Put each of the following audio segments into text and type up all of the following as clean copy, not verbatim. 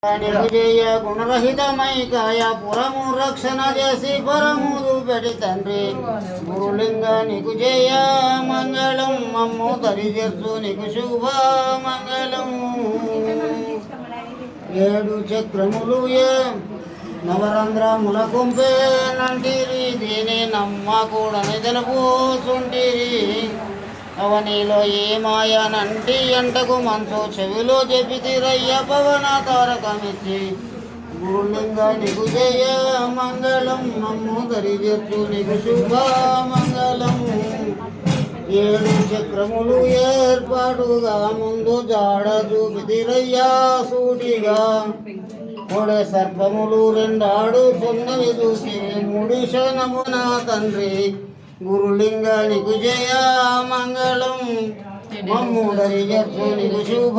జయ గుణరహితమైకాయ పురము రక్షణ చేసి పరము పెడి తండ్రి గురులింగ నీకు జయ మంగళం మమ్ము దరిచేర్చు నీకు శుభ మంగళం. ఏడు చక్రములు నవరంధ్రముల కుంపే నంటిరి దీని నమ్మకూడని తెలుపుచుంటిరి. అవనిలో ఏ మాయనంటి ఎంటకు మనసు చెవిలో చెప్పితిరయ్య పవన తారకమిచ్చి గురులింగ నీకు జయ మంగళం మమ్ము దరిచేర్చు నీకు శుభ మంగళం. ఏడు చక్రములు ఏర్పాటుగా ముందు జాడ చూపితిరయ్యా సూటిగా మూడే సర్పములు రెండాడు సున్నవి చూసి మూడు శనమున తండ్రి గురులింగ నీకు జయ మంగళం మమ్ము దరిచేర్చు నీకు శుభ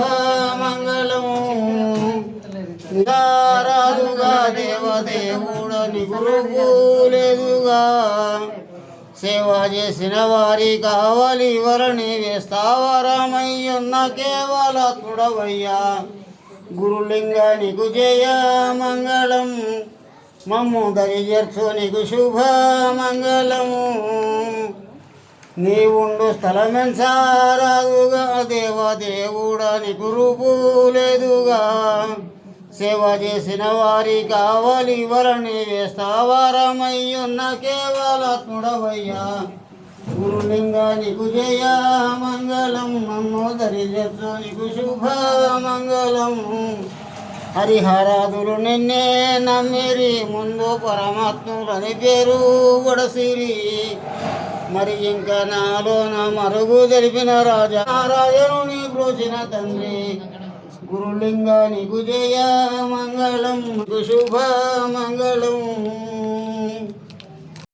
మంగళం. రాదుగా దేవదేవుడ నీకు లేదుగా సేవ చేసిన వారి కావాలి వరణి వేస్తావరమయ్యున్న కేవలత్ముడవయ్యా గురులింగ నీకు జయ మంగళం మమ్ము దరిచేర్చు నీకు శుభ మంగళము. నీవుండు స్థలమెంచారాదుగా దేవదేవుడ నీకు రూపు లేదుగా సేవ చేసిన వారి కావాలి వరణి వేస్తావరమయ్యున్న కేవలత్ముడవయ్యా గురులింగ నీకు జయ మంగళం మమ్ము దరిచేర్చు నీకు శుభ మంగళం. హరిహరాదులు నిన్నే నమ్మిరి ముందు పరమాత్ములని పేరు వడసిరి మరి ఇంకా నాలోన మరుగు జరిపిన రాజా నారాయణుని బ్రోచిన తండ్రి గురులింగ నీకు జయ మంగళం శుభ మంగళం.